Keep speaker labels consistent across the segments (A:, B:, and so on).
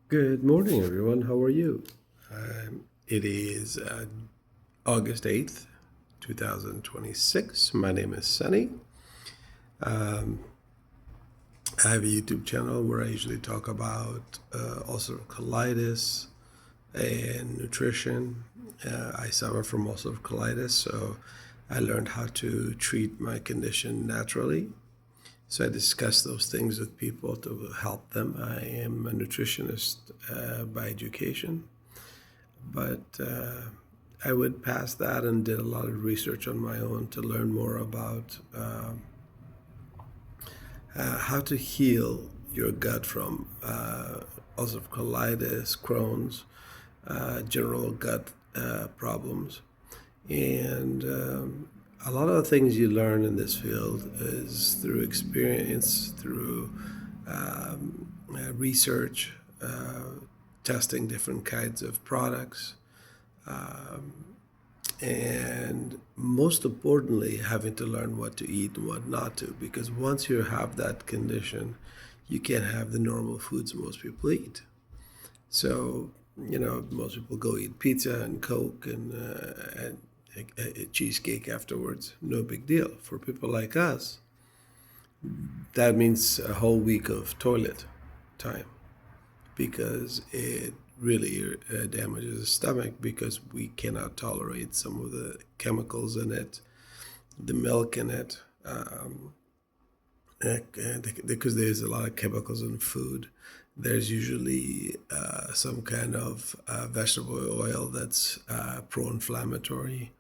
A: Good morning, everyone. How are you? It is August 8th, 2026. My name is Sunny. I have a YouTube channel where I usually talk about ulcerative colitis and nutrition. I suffer from ulcerative colitis, so I learned how to treat my condition naturally. So I discuss those things with people to help them. I am a nutritionist by education. But I went past that and did a lot of research on my own to learn more about how to heal your gut from ulcerative colitis, Crohn's, general gut problems. And a lot of the things you learn in this field is through experience, through research, testing different kinds of products, and most importantly, having to learn what to eat and what not to. Because once you have that condition, you can't have the normal foods most people eat. So, most people go eat pizza and Coke and a cheesecake afterwards. No big deal. For people like us, that means a whole week of toilet time because it really damages the stomach because we cannot tolerate some of the chemicals in it, the milk in it, because there's a lot of chemicals in food. There's usually some kind of vegetable oil that's pro-inflammatory.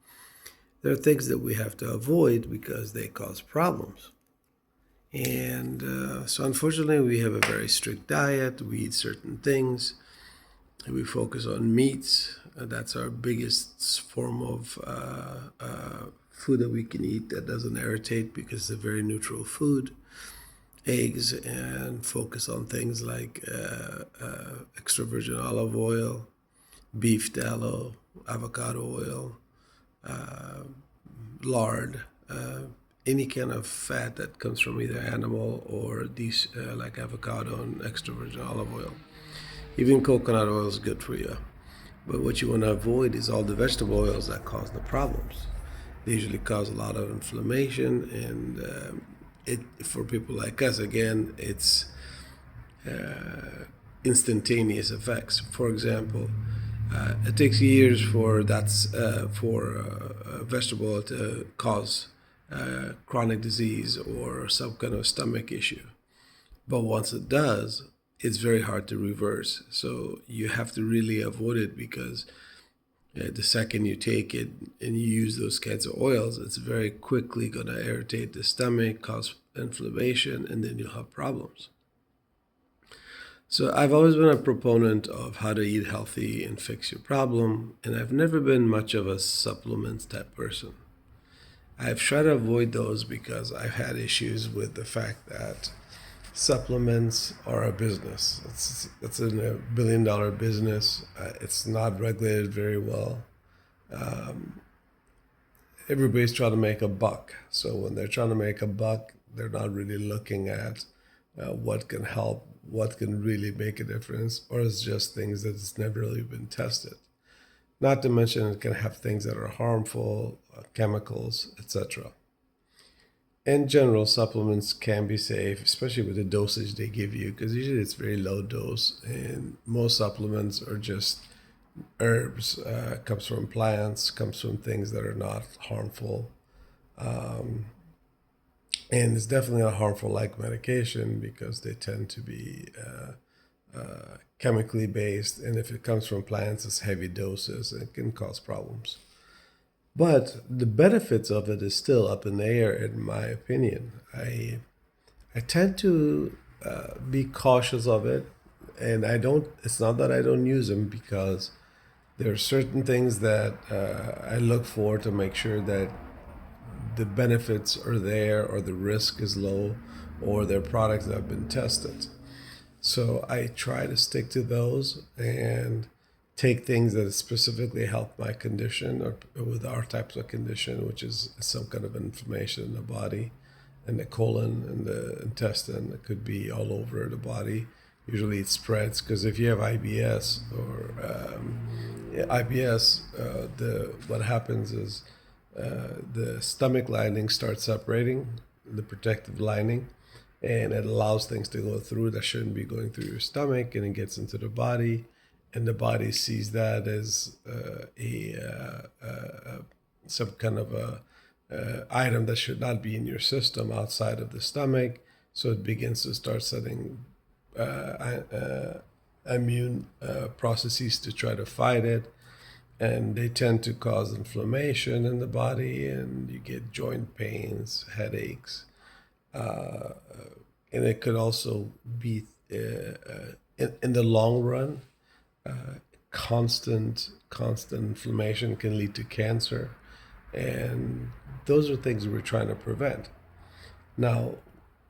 A: There are things that we have to avoid because they cause problems. And so, unfortunately, we have a very strict diet. We eat certain things. We focus on meats. That's our biggest form of food that we can eat that doesn't irritate because it's a very neutral food. Eggs, and focus on things like extra virgin olive oil, beef tallow, avocado oil, lard, any kind of fat that comes from either animal or these like avocado and extra virgin olive oil. Even coconut oil is good for you. But what you want to avoid is all the vegetable oils that cause the problems. They usually cause a lot of inflammation, and it for people like us, again, it's instantaneous effects. For example, it takes years for vegetable oil to cause chronic disease or some kind of stomach issue. But once it does, it's very hard to reverse. So you have to really avoid it because the second you take it and you use those kinds of oils, it's very quickly going to irritate the stomach, cause inflammation, and then you'll have problems. So I've always been a proponent of how to eat healthy and fix your problem, and I've never been much of a supplements type person. I've tried to avoid those because I've had issues with the fact that supplements are a business. It's in a $1 billion business. It's not regulated very well. Everybody's trying to make a buck. So when they're trying to make a buck, they're not really looking at what can help, what can really make a difference, or it's just things that's never really been tested. Not to mention it can have things that are harmful, chemicals, etc. In general, supplements can be safe, especially with the dosage they give you, because usually it's very low dose, and most supplements are just herbs, comes from plants, comes from things that are not harmful, and it's definitely not harmful like medication because they tend to be chemically based, and if it comes from plants, it's heavy doses and it can cause problems. But the benefits of it is still up in the air, in my opinion. I tend to be cautious of it, and I don't. It's not that I don't use them because there are certain things that I look for to make sure that the benefits are there, or the risk is low, or they're products that have been tested. So I try to stick to those and take things that specifically help my condition or with our types of condition, which is some kind of inflammation in the body, and the colon and the intestine. It could be all over the body, Usually it spreads because if you have IBS or IBS, what happens is the stomach lining starts separating, the protective lining, and it allows things to go through that shouldn't be going through your stomach, and it gets into the body, and the body sees that as some kind of a item that should not be in your system outside of the stomach. So it begins to start setting immune processes to try to fight it, and they tend to cause inflammation in the body, and you get joint pains, headaches, and it could also be in the long run. Constant inflammation can lead to cancer, and those are things we're trying to prevent. Now,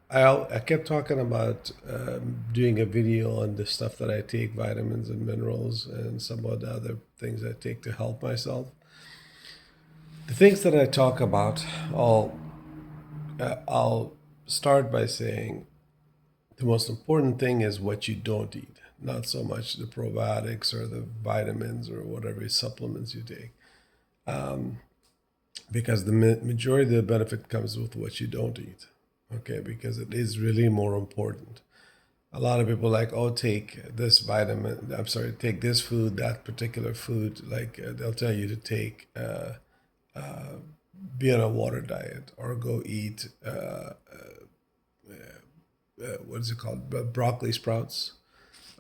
A: I kept talking about doing a video on the stuff that I take, vitamins and minerals, and some of the other things I take to help myself. The things that I talk about, I'll start by saying the most important thing is what you don't eat, not so much the probiotics or the vitamins or whatever supplements you take. Because the majority of the benefit comes with what you don't eat. Okay, because it is really more important. A lot of people like, oh, take this vitamin. I'm sorry, take this food, that particular food. Like they'll tell you to take, be on a water diet or go eat, what is it called, broccoli sprouts,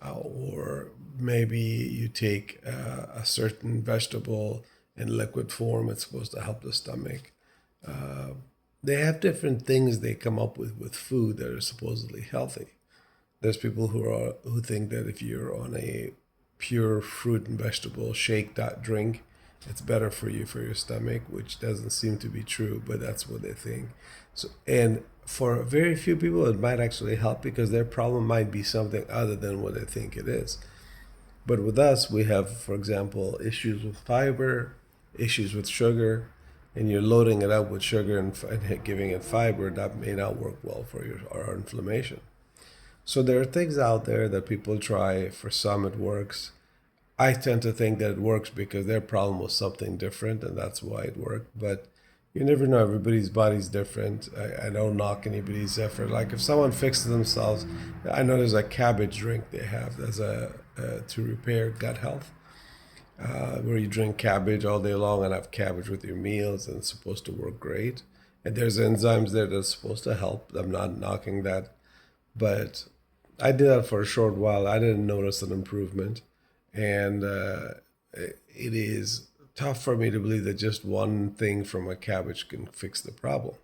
A: or maybe you take a certain vegetable in liquid form. It's supposed to help the stomach. They have different things they come up with food that are supposedly healthy. There's people who think that if you're on a pure fruit and vegetable shake drink, it's better for you for your stomach, which doesn't seem to be true, but that's what they think. So, and for very few people, it might actually help because their problem might be something other than what they think it is. But with us, we have, for example, issues with fiber, issues with sugar, and you're loading it up with sugar and giving it fiber that may not work well for our inflammation. So there are things out there that people try. For some, it works. I tend to think that it works because their problem was something different, and that's why it worked. But you never know. Everybody's body's different. I don't knock anybody's effort. Like if someone fixes themselves, I know there's a cabbage drink they have that's to repair gut health, where you drink cabbage all day long and have cabbage with your meals, and it's supposed to work great. And there's enzymes there that's supposed to help. I'm not knocking that, but I did that for a short while. I didn't notice an improvement, and it is tough for me to believe that just one thing from a cabbage can fix the problem.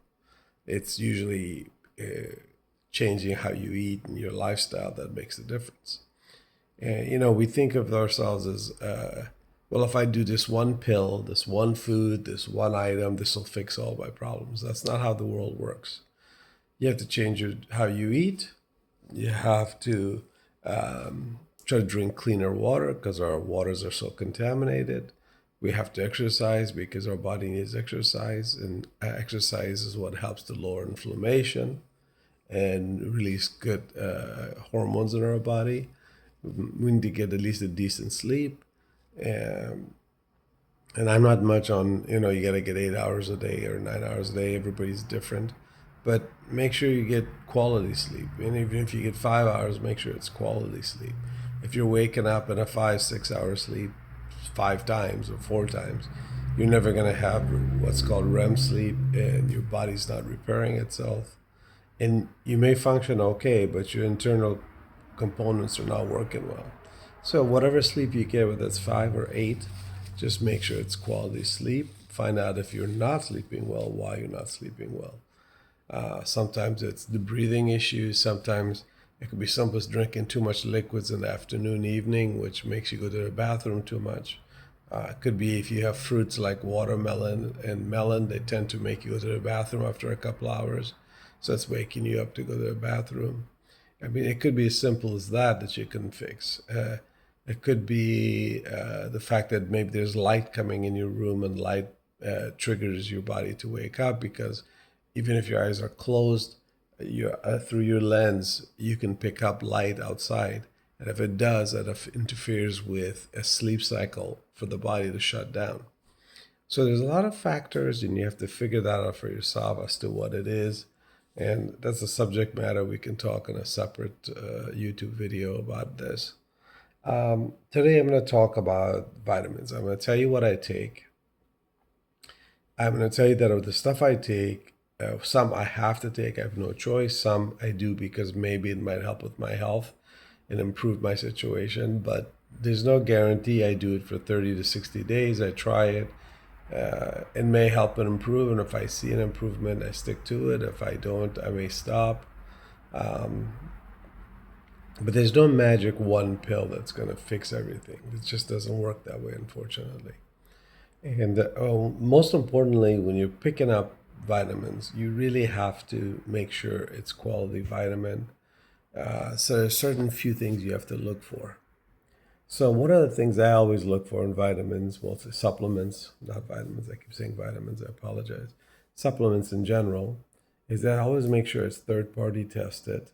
A: It's usually changing how you eat and your lifestyle that makes the difference. And we think of ourselves as well, if I do this one pill, this one food, this one item, this will fix all my problems. That's not how the world works. You have to change how you eat. You have to try to drink cleaner water because our waters are so contaminated. We have to exercise because our body needs exercise, and exercise is what helps to lower inflammation and release good hormones in our body. We need to get at least a decent sleep. And I'm not much on, you got to get 8 hours a day or 9 hours a day. Everybody's different. But make sure you get quality sleep. And even if you get 5 hours, make sure it's quality sleep. If you're waking up in a 5-6 hour sleep 5 times or 4 times, you're never going to have what's called REM sleep, and your body's not repairing itself. And you may function okay, but your internal components are not working well. So whatever sleep you get, whether it's 5 or 8, just make sure it's quality sleep. Find out if you're not sleeping well, why you're not sleeping well. Sometimes it's the breathing issues. Sometimes it could be someone's drinking too much liquids in the afternoon, evening, which makes you go to the bathroom too much. It could be if you have fruits like watermelon and melon, they tend to make you go to the bathroom after a couple hours. So it's waking you up to go to the bathroom. I mean, it could be as simple as that you can fix. It could be the fact that maybe there's light coming in your room, and light triggers your body to wake up, because even if your eyes are closed, through your lens, you can pick up light outside. And if it does, it interferes with a sleep cycle for the body to shut down. So there's a lot of factors, and you have to figure that out for yourself as to what it is. And that's a subject matter we can talk in a separate YouTube video about this. Today I'm going to talk about vitamins. I'm going to tell you what I take. I'm going to tell you that of the stuff I take, some I have to take, I have no choice. Some I do because maybe it might help with my health and improve my situation, but there's no guarantee. I do it for 30 to 60 days. I try it. It may help and improve, and if I see an improvement, I stick to it. If I don't, I may stop. But there's no magic one pill that's going to fix everything. It just doesn't work that way, unfortunately. And most importantly, when you're picking up vitamins, you really have to make sure it's quality vitamin. So there's certain few things you have to look for. So one of the things I always look for in vitamins, mostly supplements, not vitamins, I keep saying vitamins, I apologize. Supplements in general, is that I always make sure it's third-party tested.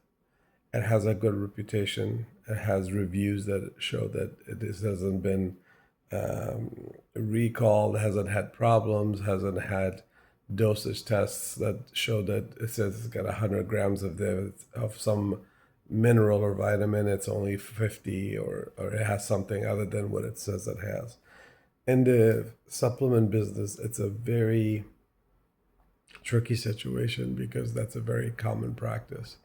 A: It has a good reputation. It has reviews that show that this hasn't been recalled, hasn't had problems, hasn't had dosage tests that show that it says it's got 100 grams of some mineral or vitamin, it's only 50, or it has something other than what it says it has. In the supplement business, it's a very tricky situation because that's a very common practice.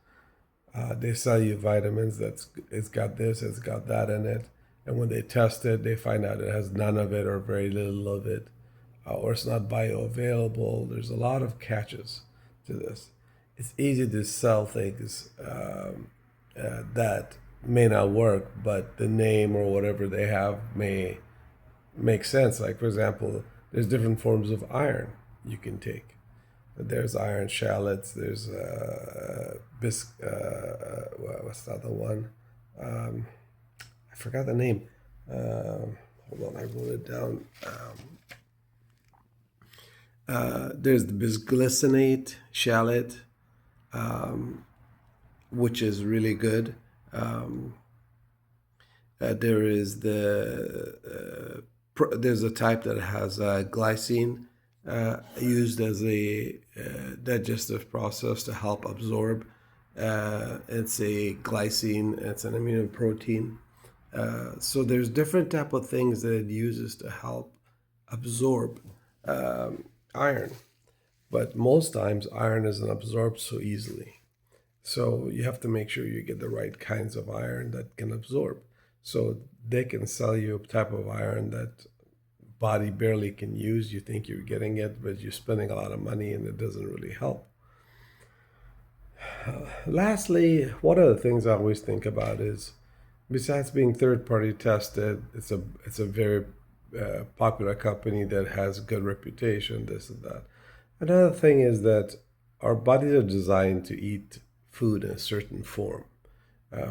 A: They sell you vitamins it's got this, it's got that in it, and when they test it, they find out it has none of it or very little of it, or it's not bioavailable. There's a lot of catches to this. It's easy to sell things that may not work, but the name or whatever they have may make sense. Like, for example, there's different forms of iron you can take. There's iron shallots, there's what's the other one? I forgot the name. Hold on, I wrote it down. There's the bisglycinate shallot, which is really good. There is there's a type that has glycine used as a digestive process to help absorb. It's a glycine. It's an amino protein. So there's different type of things that it uses to help absorb iron. But most times iron isn't absorbed so easily. So you have to make sure you get the right kinds of iron that can absorb. So they can sell you a type of iron that body barely can use. You think you're getting it, but you're spending a lot of money and it doesn't really help. Lastly, one of the things I always think about is, besides being third-party tested, it's a very popular company that has good reputation, this and that. Another thing is that our bodies are designed to eat food in a certain form.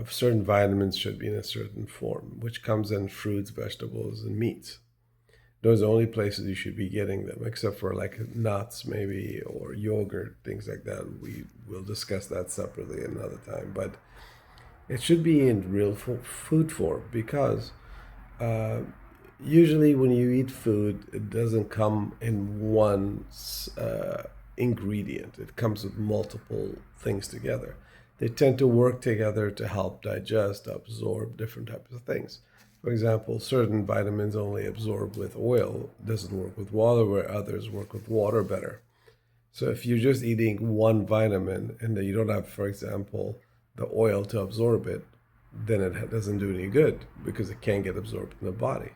A: Certain vitamins should be in a certain form, which comes in fruits, vegetables, and meats. Those are the only places you should be getting them, except for like nuts maybe, or yogurt, things like that. We will discuss that separately another time. But it should be in real food form, because usually when you eat food, it doesn't come in one ingredient. It comes with multiple things together. They tend to work together to help digest, absorb different types of things. For example, certain vitamins only absorb with oil, doesn't work with water, where others work with water better. So if you're just eating one vitamin and then you don't have, for example, the oil to absorb it, then it doesn't do any good because it can't get absorbed in the body.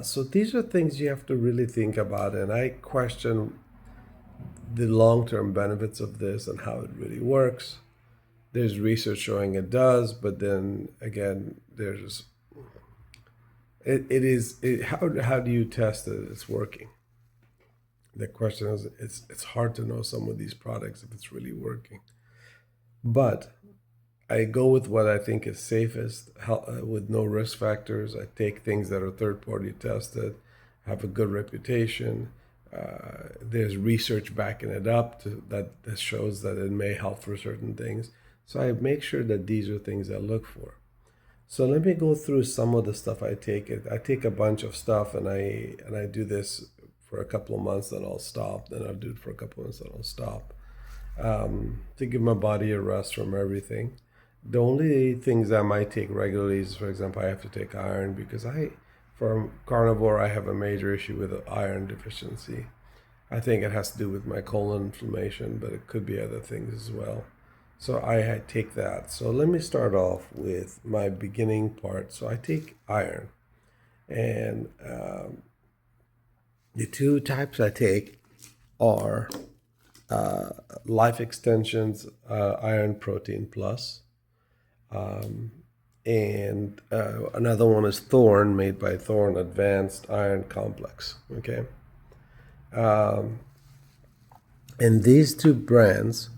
A: So these are things you have to really think about, and I question the long-term benefits of this and how it really works. There's research showing it does, but then again, how do you test that it's working? The question is, it's hard to know some of these products if it's really working. But I go with what I think is safest, with no risk factors. I take things that are third-party tested, have a good reputation. There's research backing it up that shows that it may help for certain things. So I make sure that these are things I look for. So let me go through some of the stuff I take. I take a bunch of stuff, and I do this for a couple of months, then I'll stop. Then I'll do it for a couple of months, then I'll stop. To give my body a rest from everything. The only things I might take regularly is, for example, I have to take iron because for carnivore, I have a major issue with iron deficiency. I think it has to do with my colon inflammation, but it could be other things as well. So I take that. So let me start off with my beginning part. So I take iron, and the two types I take are Life Extensions Iron Protein Plus, and another one is Thorne, made by Thorne Advanced Iron Complex. Okay, and these two brands,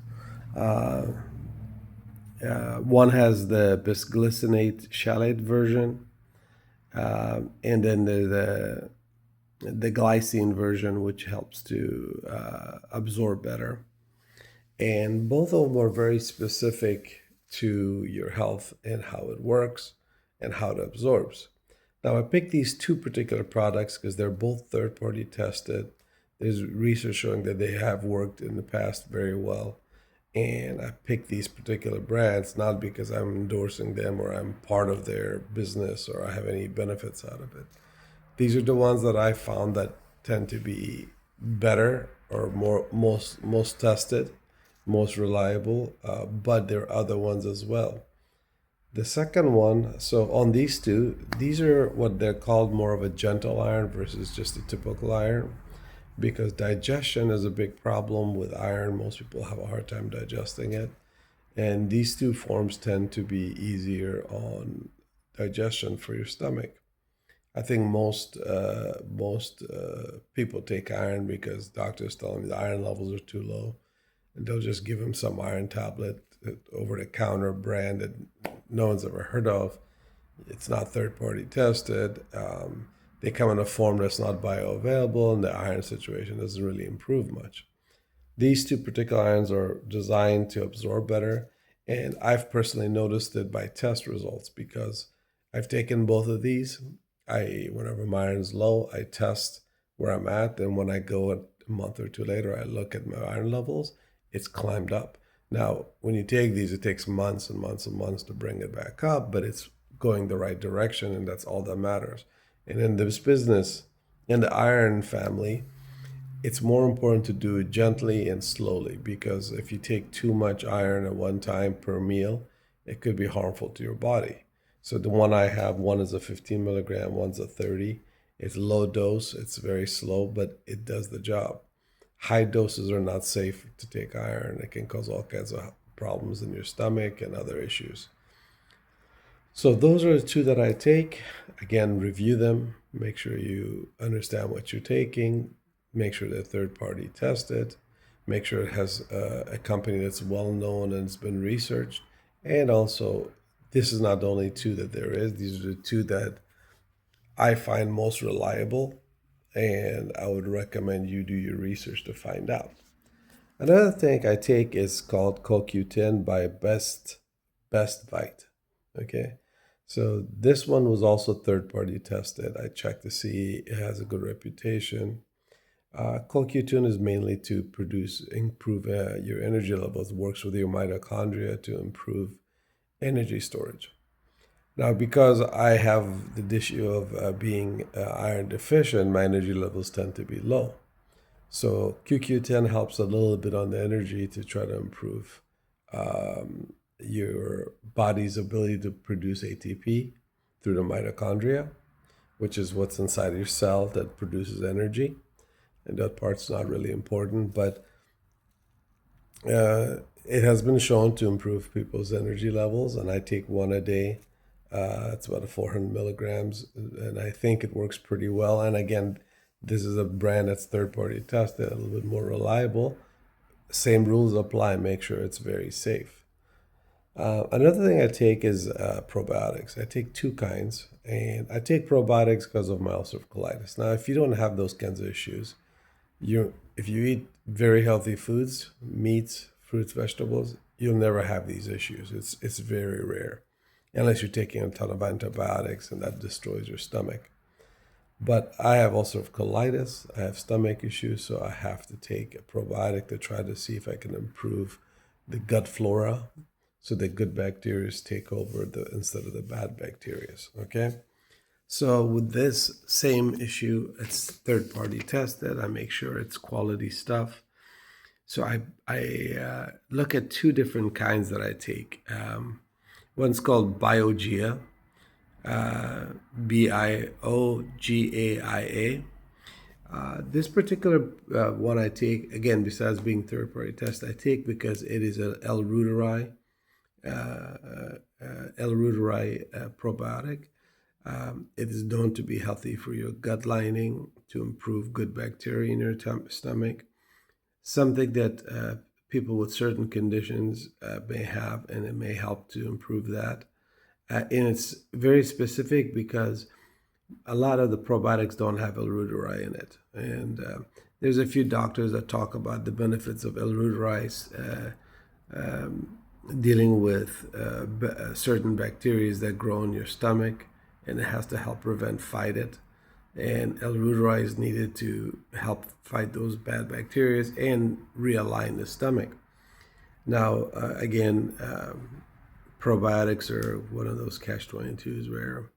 A: one has the bisglycinate chelate version, and then the glycine version, which helps to absorb better. And both of them are very specific to your health and how it works and how it absorbs. Now, I picked these two particular products because they're both third party tested. There's research showing that they have worked in the past very well. And I picked these particular brands not because I'm endorsing them or I'm part of their business or I have any benefits out of it. These are the ones that I found that tend to be better or most tested, most reliable, but there are other ones as well. The second one, so on these two, these are what they're called more of a gentle iron versus just a typical iron, because digestion is a big problem with iron. Most people have a hard time digesting it. And these two forms tend to be easier on digestion for your stomach. I think most people take iron because doctors tell them the iron levels are too low, and they'll just give them some iron tablet over the counter brand that no one's ever heard of. It's not third party tested. They come in a form that's not bioavailable, and the iron situation doesn't really improve much. These two particular irons are designed to absorb better, and I've personally noticed it by test results because I've taken both of these. Whenever my iron's low, I test where I'm at, and when I go a month or two later, I look at my iron levels. It's climbed up. Now, when you take these, it takes months and months and months to bring it back up, but it's going the right direction, and that's all that matters. And in this business, in the iron family, it's more important to do it gently and slowly because if you take too much iron at one time per meal, it could be harmful to your body. So the one I have, one is a 15 milligram, one's a 30. It's low dose, it's very slow, but it does the job. High doses are not safe to take iron. It can cause all kinds of problems in your stomach and other issues. So those are the two that I take. Again, review them. Make sure you understand what you're taking. Make sure they're third party tested. Make sure it has a company that's well known and it's been researched. And also, this is not the only two that there is. These are the two that I find most reliable, and I would recommend you do your research to find out. Another thing I take is called CoQ10 by Best Bite. Okay, so this one was also third party tested. I checked to see it has a good reputation. CoQ10 is mainly to improve your energy levels. Works with your mitochondria to improve energy storage. Now, because I have the issue of being iron deficient, my energy levels tend to be low. So QQ10 helps a little bit on the energy to try to improve your body's ability to produce ATP through the mitochondria, which is what's inside your cell that produces energy. And that part's not really important, but it has been shown to improve people's energy levels, and I take one a day. It's about 400 milligrams, and I think it works pretty well. And again, this is a brand that's third party tested, a little bit more reliable. Same rules apply, make sure it's very safe. Another thing I take is probiotics. I take two kinds, and I take probiotics because of my ulcerative colitis. Now, if you don't have those kinds of issues, if you eat very healthy foods, meats, fruits, vegetables, you'll never have these issues. It's very rare. unless you're taking a ton of antibiotics and that destroys your stomach. But I have ulcerative colitis, I have stomach issues, so I have to take a probiotic to try to see if I can improve the gut flora so the good bacteria take over instead of the bad bacteria. Okay? So with this same issue, it's third-party tested. I make sure it's quality stuff. So I look at two different kinds that I take. One's called Biogaia, Biogaia. This particular one I take, again, besides being third-party tested, I take because it is an L. reuteri probiotic. It is known to be healthy for your gut lining, to improve good bacteria in your stomach, something that people with certain conditions may have, and it may help to improve that. And it's very specific because a lot of the probiotics don't have L. reuteri in it. And there's a few doctors that talk about the benefits of L. reuteri dealing with certain bacteria that grow in your stomach, and it has to help fight it. And L. reuteri is needed to help fight those bad bacteria and realign the stomach. Now, again, probiotics are one of those catch-22s where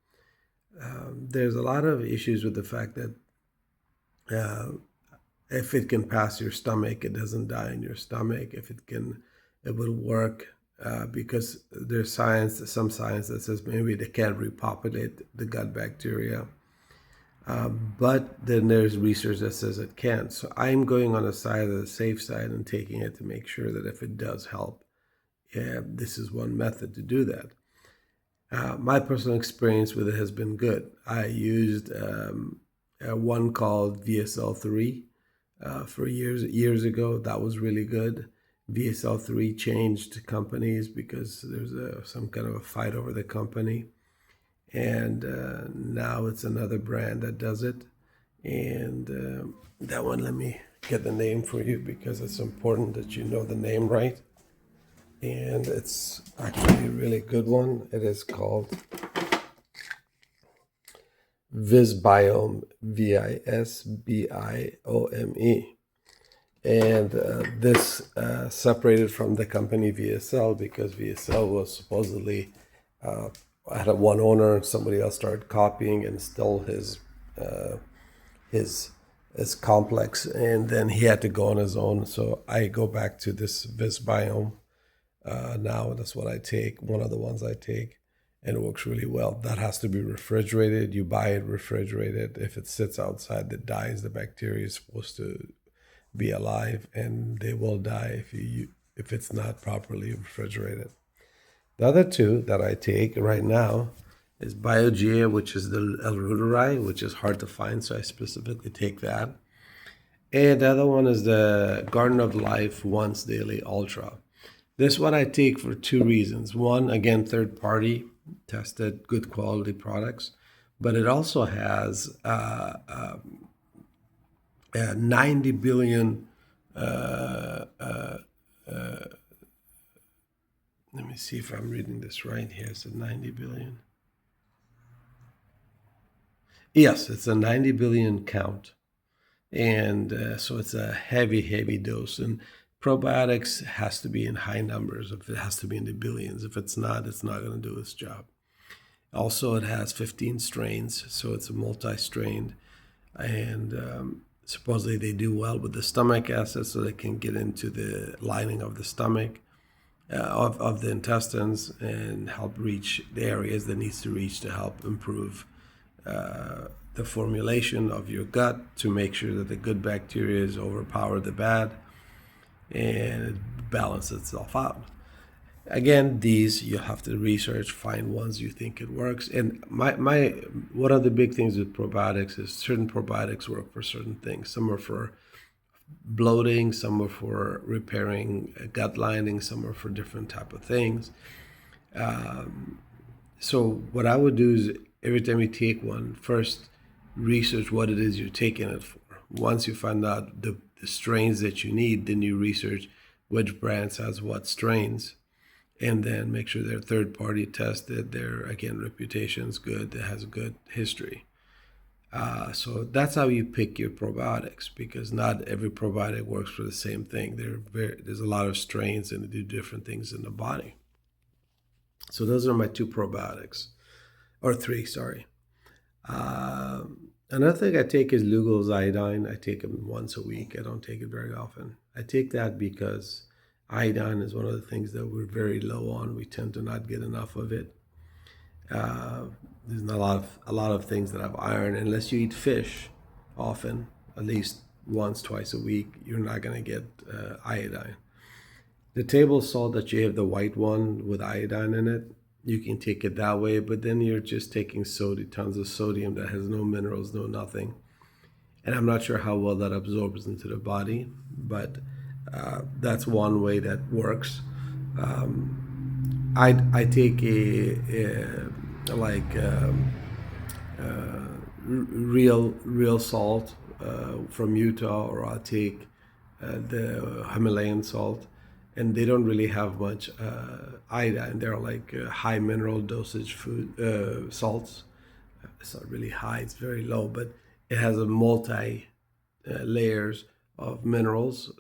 A: there's a lot of issues with the fact that if it can pass your stomach, it doesn't die in your stomach. If it can, it will work because there's some science that says maybe they can't repopulate the gut bacteria. But then there's research that says it can. So I'm going on the side of the safe side and taking it to make sure that if it does help, this is one method to do that. My personal experience with it has been good. I used one called VSL3 for years ago. That was really good. VSL3 changed companies because there's some kind of a fight over the company. And now it's another brand that does it. And that one, let me get the name for you because it's important that you know the name right. And it's actually a really good one. It is called Visbiome, Visbiome. And this separated from the company VSL because VSL was supposedly had one owner and somebody else started copying and stole his complex, and then he had to go on his own. So I go back to this Visbiome now. That's what I take, one of the ones I take, and it works really well. That has to be refrigerated. You buy it refrigerated. If it sits outside, it dies. The bacteria is supposed to be alive, and they will die if it's not properly refrigerated. The other two that I take right now is Biogaia, which is the L. reuteri, which is hard to find, so I specifically take that. And the other one is the Garden of Life Once Daily Ultra. This one I take for two reasons. One, again, third party, tested, good quality products, but it also has 90 billion let me see if I'm reading this right here. It's a 90 billion. Yes, it's a 90 billion count. And so it's a heavy dose. And probiotics has to be in high numbers. If it has to be in the billions. If it's not going to do its job. Also, it has 15 strains, so it's a multi-strained. And supposedly they do well with the stomach acid, so they can get into the lining of the stomach. Of the intestines and help reach the areas that needs to reach to help improve the formulation of your gut to make sure that the good bacteria overpower the bad and it balances itself out. Again, these you have to research, find ones you think it works. And my one of the big things with probiotics is certain probiotics work for certain things. Some are for bloating, some are for repairing gut lining, some are for different type of things. So what I would do is every time you take one, first research what it is you're taking it for. Once you find out the strains that you need, then you research which brands has what strains, and then make sure they're third party tested. Their, again, reputation's good. It has a good history. So that's how you pick your probiotics, because not every probiotic works for the same thing. There's a lot of strains and they do different things in the body. So those are my two probiotics, or three, sorry. Another thing I take is Lugol's iodine. I take them once a week. I don't take it very often. I take that because iodine is one of the things that we're very low on. We tend to not get enough of it. There's not a lot of things that have iron. Unless you eat fish often, at least once, twice a week, you're not going to get iodine. The table salt that you have, the white one with iodine in it, you can take it that way, but then you're just taking tons of sodium that has no minerals, no nothing. And I'm not sure how well that absorbs into the body, but that's one way that works. I take real salt from Utah, or I'll take the Himalayan salt, and they don't really have much iodine. They're like high mineral dosage food salts. It's not really high; it's very low, but it has a multi layers of minerals,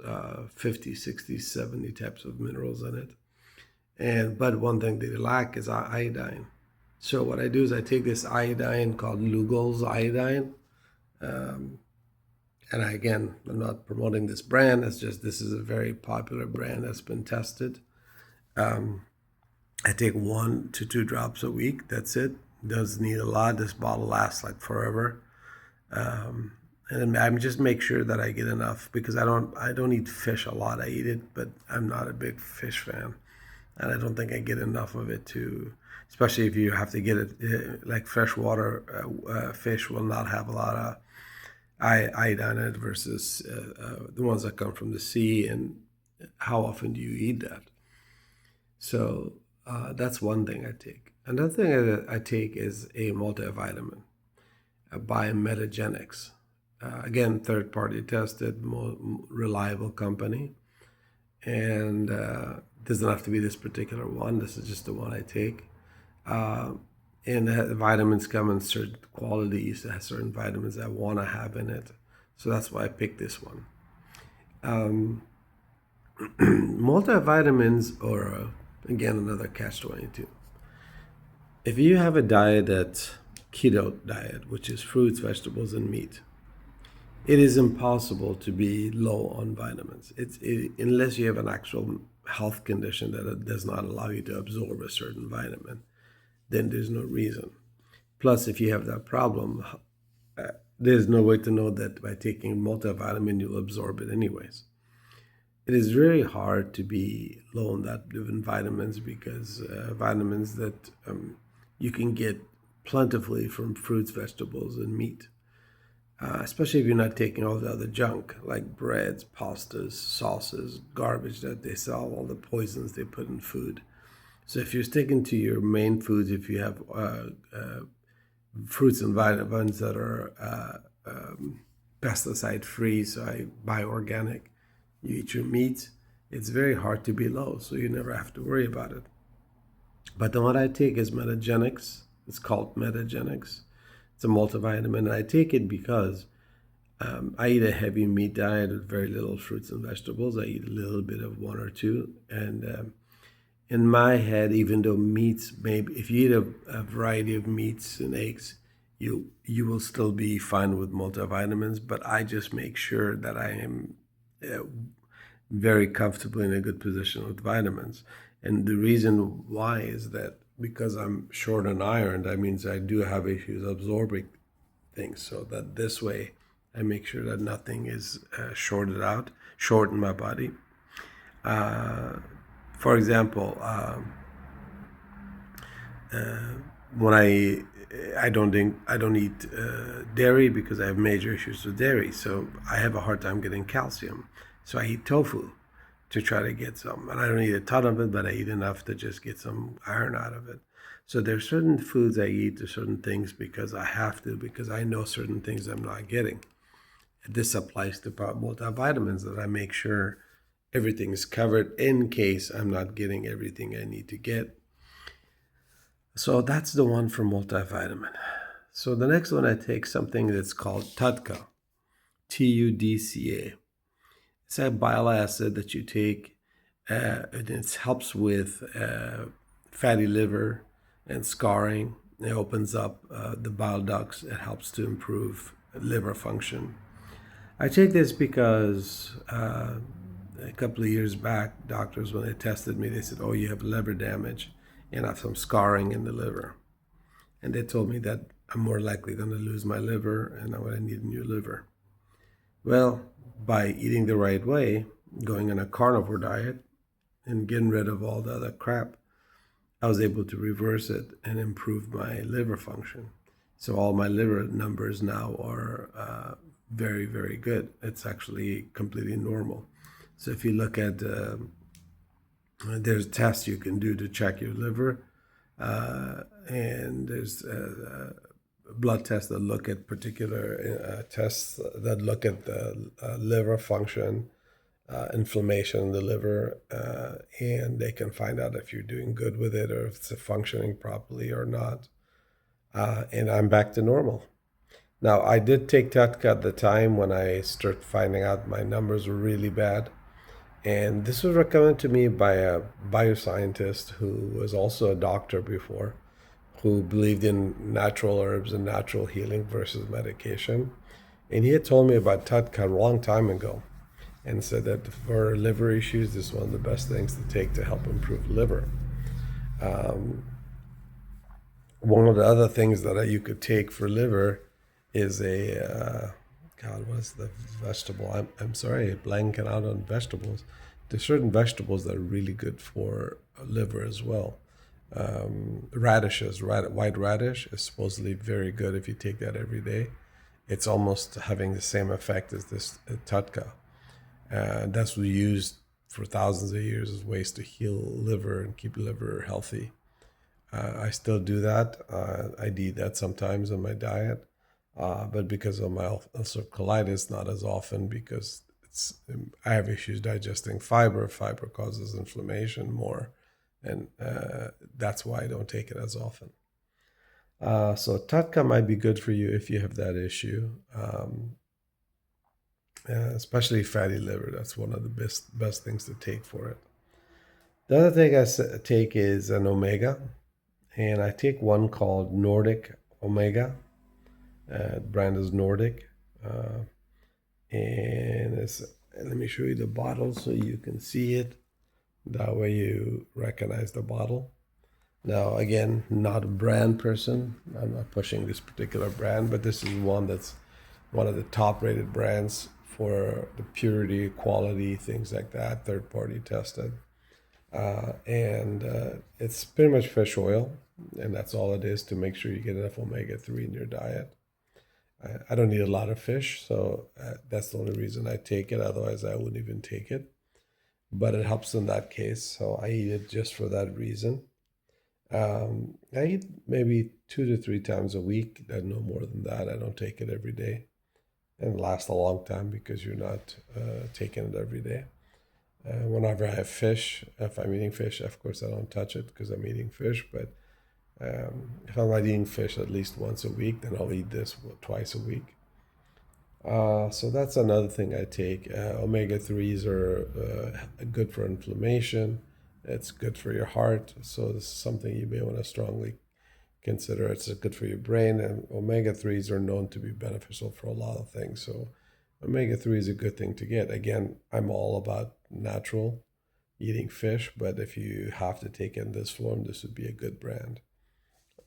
A: 50, 60, 70 types of minerals in it. But one thing they lack is iodine. So what I do is I take this iodine called Lugol's iodine. And I'm not promoting this brand. It's just, this is a very popular brand that's been tested. I take 1 to 2 drops a week. That's it. Doesn't need a lot. This bottle lasts like forever. And I just make sure that I get enough, because I don't eat fish a lot. I eat it, but I'm not a big fish fan, and I don't think I get enough of it especially if you have to get it like freshwater fish will not have a lot of iodine in it versus the ones that come from the sea. And how often do you eat that? So that's one thing I take. Another thing I take is a multivitamin by Metagenics. Again, third-party tested, more reliable company. And doesn't have to be this particular one. This is just the one I take. And the vitamins come in certain qualities. It has certain vitamins I want to have in it. So that's why I picked this one. Multivitamins are, again, another catch-22. If you have a diet that's keto diet, which is fruits, vegetables, and meat, it is impossible to be low on vitamins. Unless you have an actual health condition that it does not allow you to absorb a certain vitamin, then there's no reason. Plus, if you have that problem, there's no way to know that by taking multivitamin, you'll absorb it anyways. It is very hard to be low on that in vitamins, because vitamins that you can get plentifully from fruits, vegetables, and meat. Especially if you're not taking all the other junk like breads, pastas, sauces, garbage that they sell, all the poisons they put in food. So if you're sticking to your main foods, if you have fruits and vitamins that are pesticide free, so I buy organic, you eat your meat, it's very hard to be low, so you never have to worry about it. But the one I take is Metagenics. It's called Metagenics. It's a multivitamin, and I take it because I eat a heavy meat diet with very little fruits and vegetables. I eat a little bit of one or two, and in my head, even though meats, maybe if you eat a variety of meats and eggs, you will still be fine with multivitamins. But I just make sure that I am very comfortable in a good position with vitamins. And the reason why is that because I'm short on iron, that means I do have issues absorbing things. So that this way, I make sure that nothing is short in my body. For example, when I don't eat dairy because I have major issues with dairy, so I have a hard time getting calcium. So I eat tofu to try to get some, and I don't eat a ton of it, but I eat enough to just get some iron out of it. So there's certain foods I eat to certain things because I have to, because I know certain things I'm not getting. This applies to multivitamins, that I make sure everything is covered in case I'm not getting everything I need to get. So that's the one for multivitamin. So the next one, I take something that's called TUDCA, TUDCA. It's a bile acid that you take, and it helps with fatty liver and scarring. It opens up the bile ducts. It helps to improve liver function. I take this because a couple of years back, doctors, when they tested me, they said, "Oh, you have liver damage and I have some scarring in the liver." And they told me that I'm more likely going to lose my liver and I'm going to need a new liver. Well, by eating the right way, going on a carnivore diet and getting rid of all the other crap, I was able to reverse it and improve my liver function. So all my liver numbers now are very, very good. It's actually completely normal. So if you look at, there's tests you can do to check your liver, and there's blood tests that look at particular tests that look at the liver function, inflammation in the liver, and they can find out if you're doing good with it or if it's functioning properly or not. And I'm back to normal. Now, I did take TUDCA at the time when I started finding out my numbers were really bad. And this was recommended to me by a bioscientist who was also a doctor before, who believed in natural herbs and natural healing versus medication. And he had told me about TUDCA a long time ago and said that for liver issues, this is one of the best things to take to help improve liver. One of the other things that you could take for liver is what's the vegetable? I'm sorry, blanking out on vegetables. There's certain vegetables that are really good for liver as well. Radishes, white radish is supposedly very good if you take that every day. It's almost having the same effect as this TUDCA. That's what we used for thousands of years as ways to heal liver and keep liver healthy. I still do that. I eat that sometimes in my diet, but because of my ulcerative colitis, not as often because I have issues digesting fiber. Fiber causes inflammation more, and that's why I don't take it as often. So TUDCA might be good for you if you have that issue, especially fatty liver. That's one of the best things to take for it. The other thing I take is an omega. And I take one called Nordic Omega. The brand is Nordic. And let me show you the bottle so you can see it. That way you recognize the bottle. Now, again, not a brand person. I'm not pushing this particular brand, but this is one that's one of the top rated brands for the purity, quality, things like that, third party tested. And it's pretty much fish oil, and that's all it is to make sure you get enough omega-3 in your diet. I don't eat a lot of fish, so that's the only reason I take it. Otherwise, I wouldn't even take it. But it helps in that case, so I eat it just for that reason. I eat maybe 2 to 3 times a week, no more than that. I don't take it every day, and it lasts a long time because you're not taking it every day. Whenever I have fish, if I'm eating fish, of course I don't touch it because I'm eating fish. But if I'm not eating fish at least once a week, then I'll eat this twice a week. So that's another thing I take. Omega-3s are good for inflammation. It's good for your heart. So this is something you may want to strongly consider. It's good for your brain. And omega-3s are known to be beneficial for a lot of things. So omega-3 is a good thing to get. Again, I'm all about natural eating fish, but if you have to take it in this form, this would be a good brand.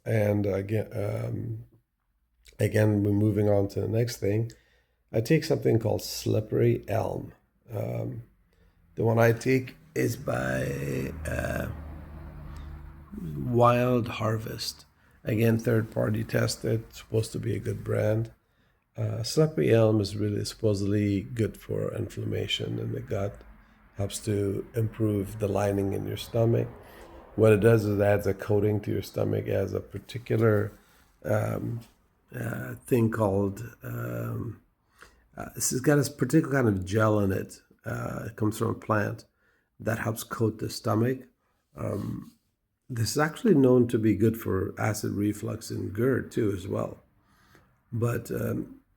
A: And again, we're moving on to the next thing. I take something called Slippery Elm. The one I take is by Wild Harvest. Again, third party tested, supposed to be a good brand. Slippery Elm is really supposedly good for inflammation in the gut, helps to improve the lining in your stomach. What it does is it adds a coating to your stomach. It has a particular thing called, this has got a particular kind of gel in it It comes from a plant that helps coat the stomach. This is actually known to be good for acid reflux and GERD too, as well. But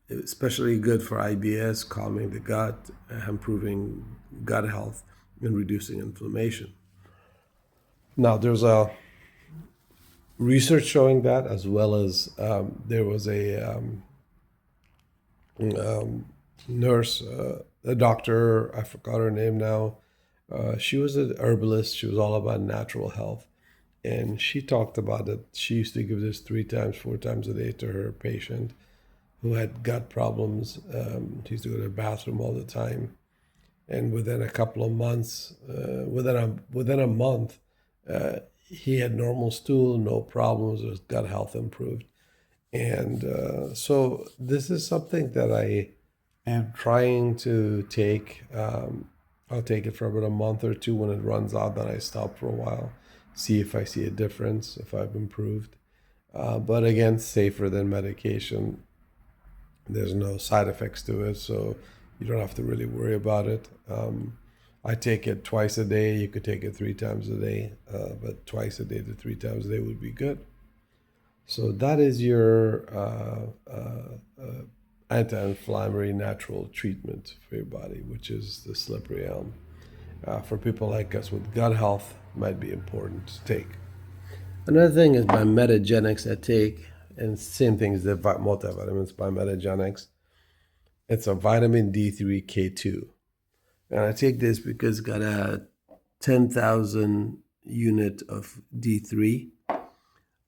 A: especially good for IBS, calming the gut, improving gut health, and reducing inflammation. Now, there's a research showing that, as well as there was a nurse, a doctor, I forgot her name now. She was an herbalist. She was all about natural health. And she talked about it. She used to give this 3 times, 4 times a day to her patient who had gut problems. She used to go to the bathroom all the time. And within a couple of months, within a month, he had normal stool, no problems. His gut health improved. And so this is something that I am trying to take. I'll take it for about a month or two. When it runs out, then I stop for a while, see if I see a difference, if I've improved. But again, safer than medication. There's no side effects to it, so you don't have to really worry about it. I take it twice a day. You could take it 3 times a day, but twice a day to 3 times a day would be good. So that is your anti-inflammatory natural treatment for your body, which is the slippery elm. For people like us with gut health, might be important to take. Another thing is by Metagenics I take, and same thing as the multivitamins by Metagenics. It's a vitamin D3 K2. And I take this because it's got a 10,000 unit of D3,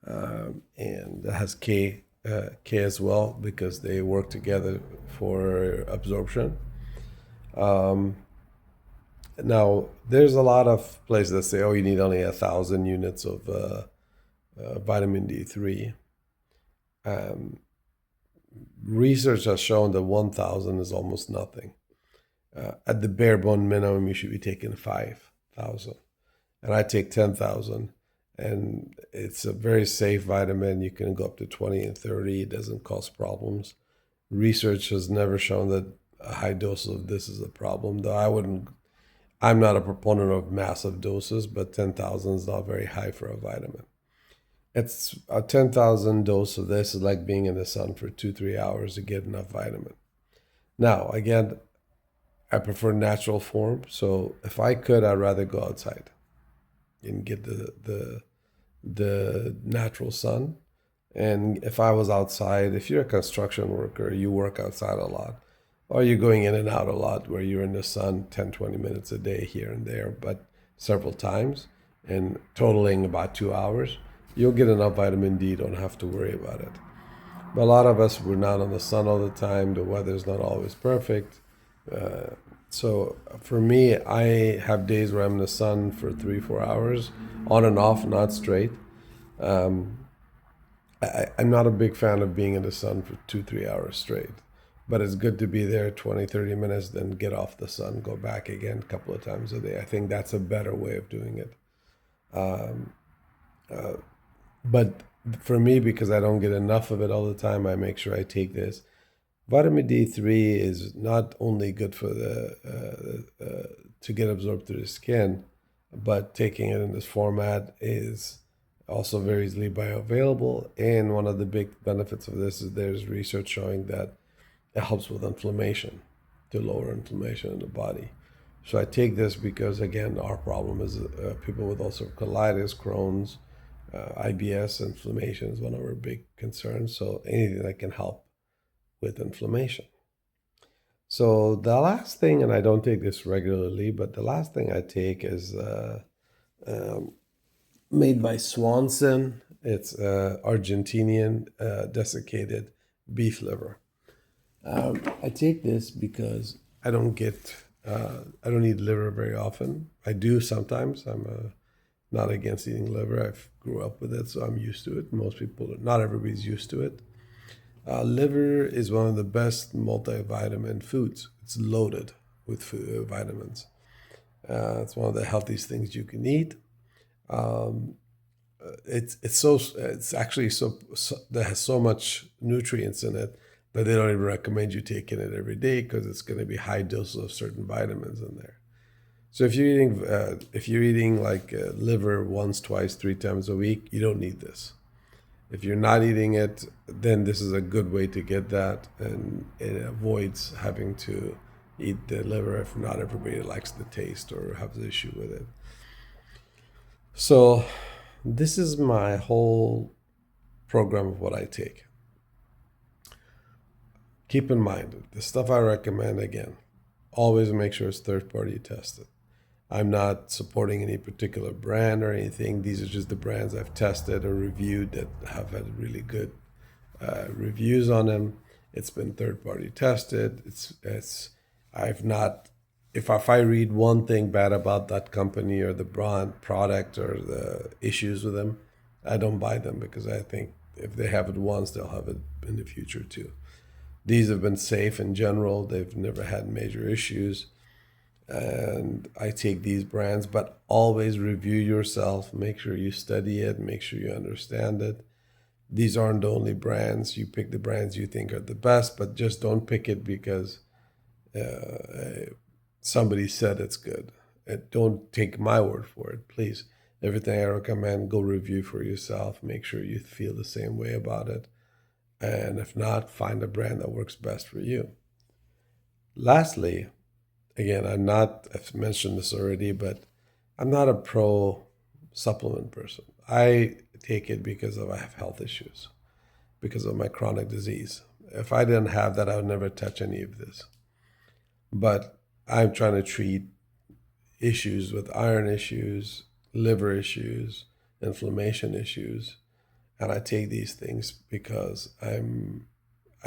A: and it has K as well because they work together for absorption. Now, there's a lot of places that say, oh, you need only 1,000 units of vitamin D3. Research has shown that 1,000 is almost nothing. At the bare bone minimum, you should be taking 5,000. And I take 10,000. And it's a very safe vitamin. You can go up to 20 and 30. It doesn't cause problems. Research has never shown that a high dose of this is a problem, though I'm not a proponent of massive doses, but 10,000 is not very high for a vitamin. It's a 10,000 dose of this is like being in the sun for 2-3 hours to get enough vitamin. Now, again, I prefer natural form. So if I could, I'd rather go outside and get the natural sun. And if I was outside, if you're a construction worker, you work outside a lot, or you're going in and out a lot where you're in the sun 10, 20 minutes a day here and there, but several times and totaling about 2 hours, you'll get enough vitamin D. Don't have to worry about it. But a lot of us, we're not in the sun all the time. The weather's not always perfect. So for me, I have days where I'm in the sun for 3-4 hours, on and off, not straight. I'm not a big fan of being in the sun for 2-3 hours straight. But it's good to be there 20-30 minutes, then get off the sun, go back again a couple of times a day. I think that's a better way of doing it. But for me, because I don't get enough of it all the time, I make sure I take this. Vitamin D3 is not only good for to get absorbed through the skin, but taking it in this format is also very easily bioavailable. And one of the big benefits of this is there's research showing that it helps with inflammation, to lower inflammation in the body. So I take this because, again, our problem is people with ulcerative colitis, Crohn's, IBS, inflammation is one of our big concerns. So anything that can help with inflammation. So the last thing, and I don't take this regularly, but the last thing I take is made by Swanson. It's Argentinian desiccated beef liver. I take this because I don't eat liver very often. I do sometimes. I'm not against eating liver. I grew up with it, so I'm used to it. Most people, not everybody's used to it. Liver is one of the best multivitamin foods. It's loaded with vitamins. It's one of the healthiest things you can eat. It's actually so that has so much nutrients in it but they don't even recommend you taking it every day because it's going to be high doses of certain vitamins in there. So if you're eating like liver once, twice, 3 times a week, you don't need this. If you're not eating it, then this is a good way to get that, and it avoids having to eat the liver if not everybody likes the taste or has an issue with it. So this is my whole program of what I take. Keep in mind, the stuff I recommend, again, always make sure it's third-party tested. I'm not supporting any particular brand or anything. These are just the brands I've tested or reviewed that have had really good reviews on them. It's been third-party tested. If I read one thing bad about that company or the brand product or the issues with them, I don't buy them, because I think if they have it once, they'll have it in the future too. These have been safe in general. They've never had major issues. And I take these brands, but always review yourself. Make sure you study it. Make sure you understand it. These aren't the only brands. You pick the brands you think are the best, but just don't pick it because somebody said it's good. Don't take my word for it, please. Everything I recommend, go review for yourself. Make sure you feel the same way about it. And if not, find a brand that works best for you. Lastly, again, I've mentioned this already, but I'm not a pro supplement person. I take it because I have health issues, because of my chronic disease. If I didn't have that, I would never touch any of this. But I'm trying to treat issues with iron issues, liver issues, inflammation issues. And I take these things because I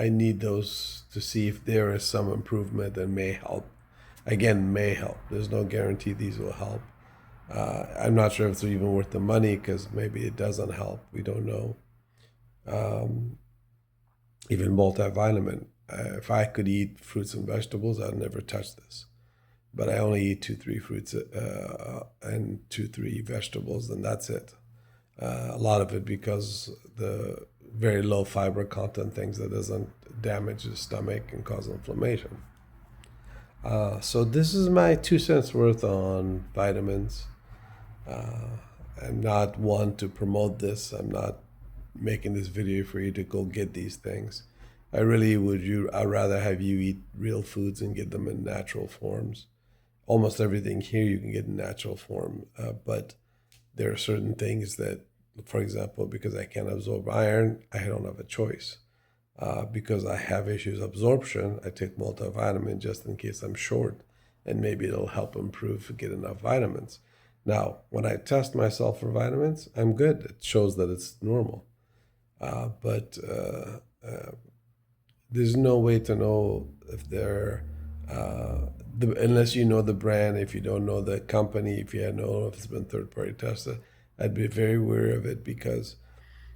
A: need those to see if there is some improvement that may help. Again, may help. There's no guarantee these will help. I'm not sure if it's even worth the money, because maybe it doesn't help. We don't know. Even multivitamin. If I could eat fruits and vegetables, I'd never touch this. But I only eat 2-3 fruits and 2-3 vegetables, and that's it. A lot of it because the very low fiber content things that doesn't damage the stomach and cause inflammation. So this is my 2 cents worth on vitamins. I'm not one to promote this. I'm not making this video for you to go get these things. I'd rather have you eat real foods and get them in natural forms. Almost everything here you can get in natural form, but there are certain things that, for example, because I can't absorb iron, I don't have a choice. Because I have issues absorption, I take multivitamin just in case I'm short, and maybe it'll help improve, get enough vitamins. Now, when I test myself for vitamins, I'm good. It shows that it's normal. But there's no way to know if they're, unless you know the brand, if you don't know the company, if you don't know if it's been third-party tested, I'd be very wary of it, because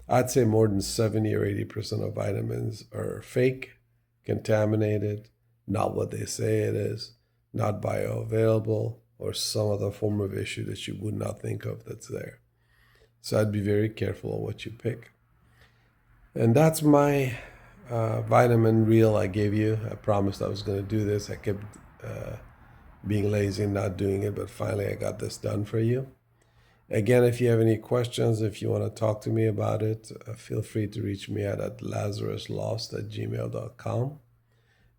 A: I'd say more than 70 or 80% of vitamins are fake, contaminated, not what they say it is, not bioavailable, or some other form of issue that you would not think of that's there. So I'd be very careful on what you pick. And that's my vitamin reel I gave you. I promised I was going to do this. I kept being lazy and not doing it, but finally I got this done for you. Again, if you have any questions, if you want to talk to me about it, feel free to reach me at lazaruslost@gmail.com.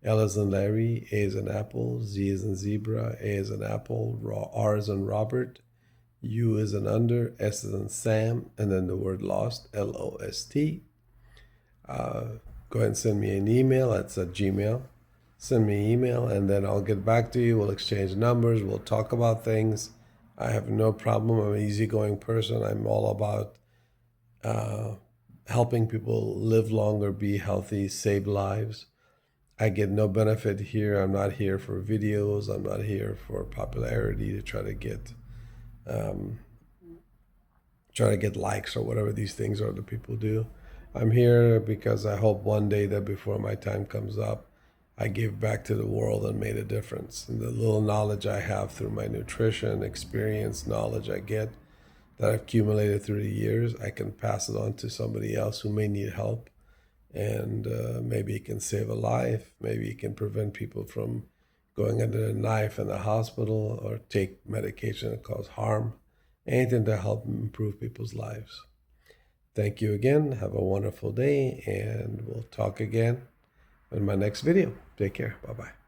A: L as in Larry, A as in Apple, Z as in Zebra, A as in Apple, R as in Robert, U as in under, S as in Sam, and then the word lost, LOST. Go ahead and send me an email. That's at Gmail. Send me an email, and then I'll get back to you. We'll exchange numbers. We'll talk about things. I have no problem. I'm an easygoing person. I'm all about helping people live longer, be healthy, save lives. I get no benefit here. I'm not here for videos. I'm not here for popularity to try to get likes or whatever these things are that people do. I'm here because I hope one day that before my time comes up, I give back to the world and made a difference. And the little knowledge I have through my nutrition, experience, knowledge I get that I've accumulated through the years, I can pass it on to somebody else who may need help. and maybe it can save a life. Maybe it can prevent people from going under a knife in the hospital or take medication that cause harm. Anything to help improve people's lives. Thank you again. Have a wonderful day, and we'll talk again in my next video. Take care. Bye-bye.